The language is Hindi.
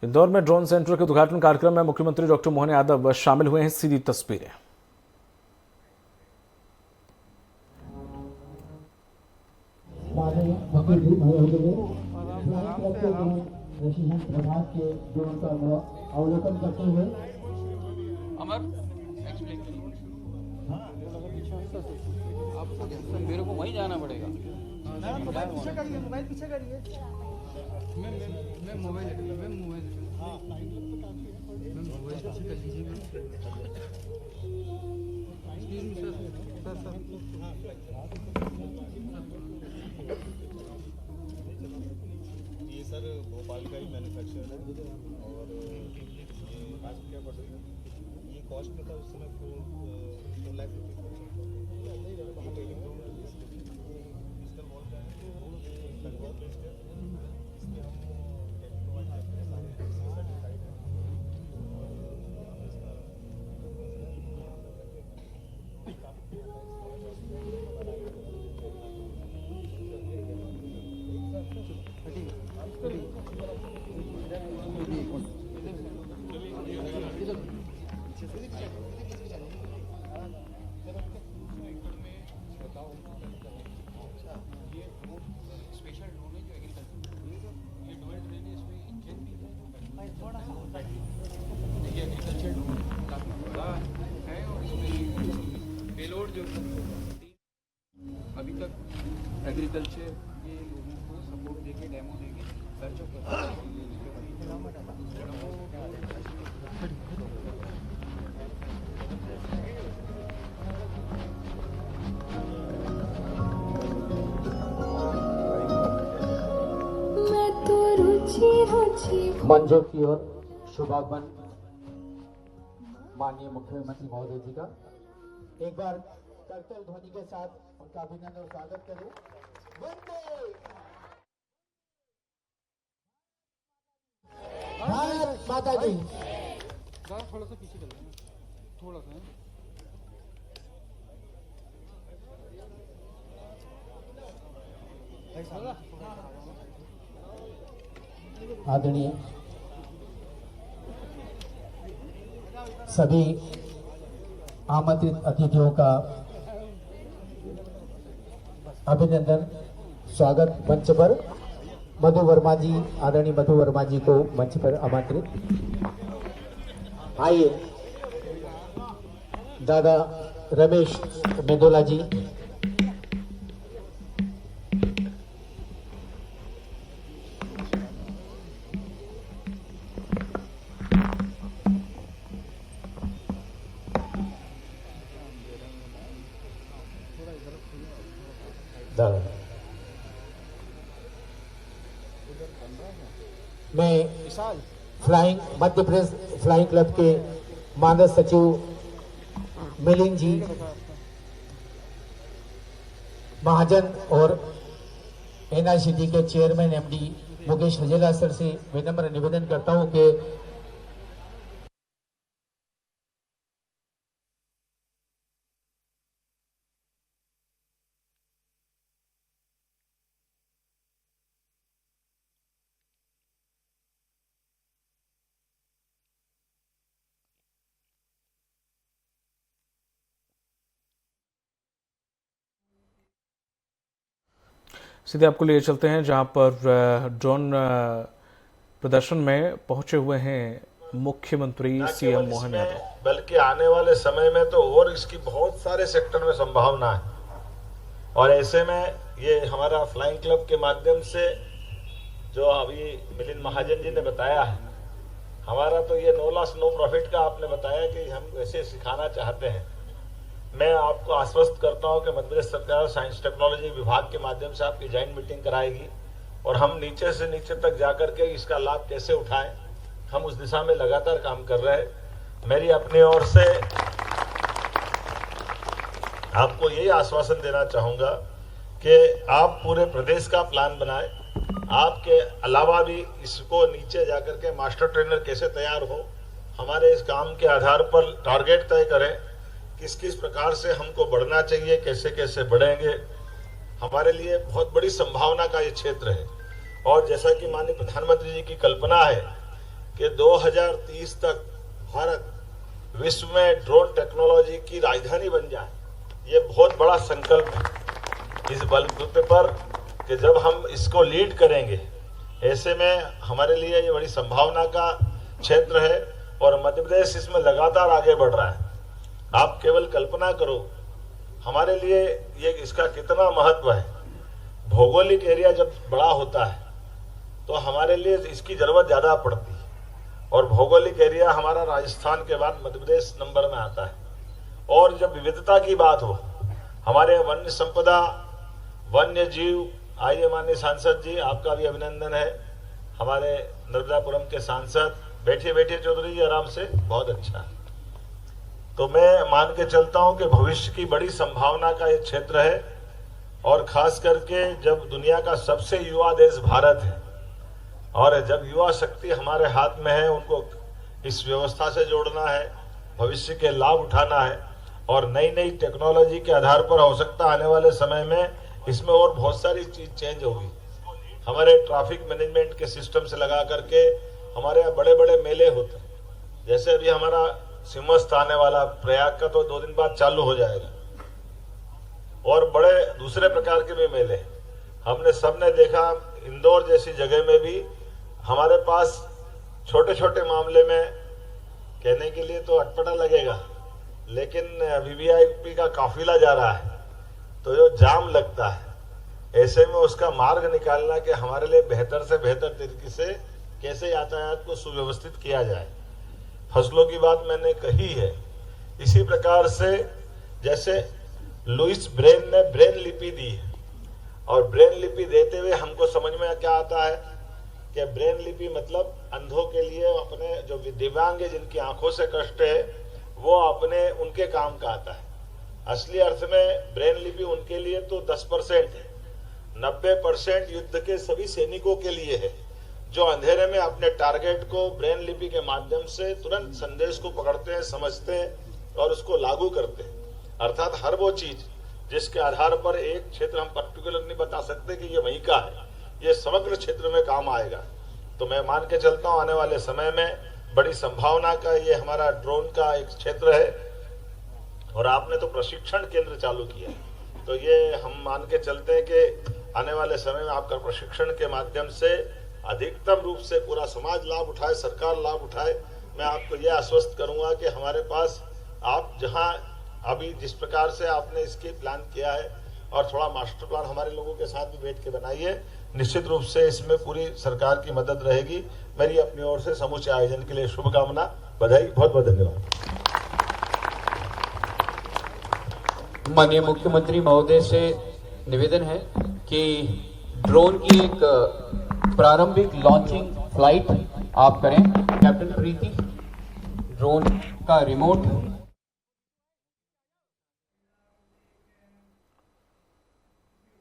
इंदौर में ड्रोन सेंटर के उद्घाटन कार्यक्रम में मुख्यमंत्री डॉक्टर मोहन यादव शामिल हुए हैं। सीधी तस्वीरें। अवलोकन करते हुए आपको मेरे को वहीं जाना पड़ेगा। मोबाइल पीछे करिए, मोबाइल पीछे करिए। मैं मोबाइल पीछे कर लीजिए। ये सर भोपाल का ही मैन्युफैक्चरर है और ये कॉस्ट क्या पड़ रही है? ये कॉस्ट में था उस समय 4 लाख रुपये। पेलोड जो अभी तक एग्रीकल्चर के लोगों को सपोर्ट देके डेमो देके सर्च मंचों की ओर शुभागमन माननीय मुख्यमंत्री महोदय जी का एक बार करतल ध्वनि के साथ उनका अभिनंदन और स्वागत करें। भारत माता की। थोड़ा सा पीछे चल रहा है, थोड़ा सा आदरणीय सभी आमंत्रित अतिथियों का अभिनंदन स्वागत। मंच पर मधु वर्मा जी, आदरणीय मधु वर्मा जी को मंच पर आमंत्रित। आइए दादा रमेश मेदोला जी। मैं flying Madhya Pradesh flying club के मानद सचिव मिलिंद जी महाजन और एनआईसीटी के chairman MD Mukesh Hajela sir से विनम्र निवेदन करता हूं कि सीधे आपको लिए चलते हैं जहां पर ड्रोन प्रदर्शन में पहुंचे हुए हैं मुख्यमंत्री सीएम मोहन यादव। बल्कि आने वाले समय में तो और इसकी बहुत सारे सेक्टर में संभावना है और ऐसे में ये हमारा फ्लाइंग क्लब के माध्यम से जो अभी मिलिंद महाजन जी ने बताया है, हमारा तो ये नो लॉस नो प्रॉफिट का आपने बताया कि हम वैसे सिखाना चाहते हैं। मैं आपको आश्वस्त करता हूं कि मध्य प्रदेश सरकार साइंस टेक्नोलॉजी विभाग के माध्यम से आपकी जॉइंट मीटिंग कराएगी और हम नीचे से नीचे तक जाकर के इसका लाभ कैसे उठाएं, हम उस दिशा में लगातार काम कर रहे हैं। मेरी अपनी ओर से आपको यही आश्वासन देना चाहूंगा कि आप पूरे प्रदेश का प्लान बनाएं। आपके अलावा भी इसको नीचे जाकर के मास्टर ट्रेनर कैसे तैयार हो, हमारे इस काम के आधार पर टारगेट तय करें, किस किस प्रकार से हमको बढ़ना चाहिए, कैसे कैसे बढ़ेंगे। हमारे लिए बहुत बड़ी संभावना का ये क्षेत्र है और जैसा कि माननीय प्रधानमंत्री जी की कल्पना है कि 2030 तक भारत विश्व में ड्रोन टेक्नोलॉजी की राजधानी बन जाए, ये बहुत बड़ा संकल्प है इस बलबूते पर कि जब हम इसको लीड करेंगे, ऐसे में हमारे लिए ये बड़ी संभावना का क्षेत्र है और मध्य प्रदेश इसमें लगातार आगे बढ़ रहा है। आप केवल कल्पना करो हमारे लिए ये इसका कितना महत्व है। भौगोलिक एरिया जब बड़ा होता है तो हमारे लिए इसकी जरूरत ज्यादा पड़ती है और भौगोलिक एरिया हमारा राजस्थान के बाद मध्य प्रदेश नंबर में आता है। और जब विविधता की बात हो, हमारे वन्य संपदा, वन्य जीव, आइए माननीय सांसद जी, आपका भी अभिनंदन है। हमारे नर्मदापुरम के सांसद बैठिए बैठिए चौधरी जी आराम से, बहुत अच्छा। तो मैं मान के चलता हूं कि भविष्य की बड़ी संभावना का एक क्षेत्र है और खास करके जब दुनिया का सबसे युवा देश भारत है और जब युवा शक्ति हमारे हाथ में है, उनको इस व्यवस्था से जोड़ना है, भविष्य के लाभ उठाना है और नई नई टेक्नोलॉजी के आधार पर हो सकता आने वाले समय में इसमें और बहुत सारी चीज चेंज होगी। हमारे ट्रैफिक मैनेजमेंट के सिस्टम से लगा करके हमारे यहाँ बड़े बड़े मेले होते हैं, जैसे अभी हमारा सिमस्त आने वाला प्रयाग का तो 2 दिन बाद चालू हो जाएगा और बड़े दूसरे प्रकार के भी मेले हमने सबने देखा। इंदौर जैसी जगह में भी हमारे पास छोटे छोटे मामले में कहने के लिए तो अटपटा लगेगा, लेकिन वीवीआईपी का काफिला जा रहा है तो जो जाम लगता है, ऐसे में उसका मार्ग निकालना कि हमारे लिए बेहतर से बेहतर तरीके से कैसे यातायात को सुव्यवस्थित किया जाए। फसलों की बात मैंने कही है, इसी प्रकार से जैसे लुइस ब्रेन ने ब्रेन लिपि दी है और ब्रेन लिपि देते हुए हमको समझ में क्या आता है कि ब्रेन लिपि मतलब अंधों के लिए, अपने जो दिव्यांग है जिनकी आंखों से कष्ट है, वो अपने उनके काम का आता है। असली अर्थ में ब्रेन लिपि उनके लिए तो 10% है, 90% युद्ध के सभी सैनिकों के लिए है जो अंधेरे में अपने टारगेट को ब्रेन लिपि के माध्यम से तुरंत संदेश को पकड़ते हैं, समझते हैं और उसको लागू करते हैं। अर्थात हर वो चीज जिसके आधार पर एक क्षेत्र हम पर्टिकुलर नहीं बता सकते कि ये वहीं का है, ये समग्र क्षेत्र में काम आएगा। तो मैं मान के चलता हूं आने वाले समय में बड़ी संभावना का ये हमारा ड्रोन का एक क्षेत्र है और आपने तो प्रशिक्षण केंद्र चालू किया, तो ये हम मान के चलते हैं कि आने वाले समय में आपका प्रशिक्षण के माध्यम से अधिकतम रूप से पूरा समाज लाभ उठाए, सरकार लाभ उठाए। मैं आपको यह आश्वस्त करूंगा कि हमारे पास आप जहां अभी जिस प्रकार से आपने इसकी प्लान किया है और थोड़ा मास्टर प्लान हमारे लोगों के साथ भी बैठ के बनाइए, निश्चित रूप से इसमें पूरी सरकार की मदद रहेगी। मेरी अपनी ओर से समूचे आयोजन के लिए शुभकामना, बधाई, बहुत बहुत धन्यवाद। माननीय मुख्यमंत्री महोदय से निवेदन है कि ड्रोन की एक प्रारंभिक लॉन्चिंग फ्लाइट आप करें। कैप्टन प्रीति, ड्रोन का रिमोट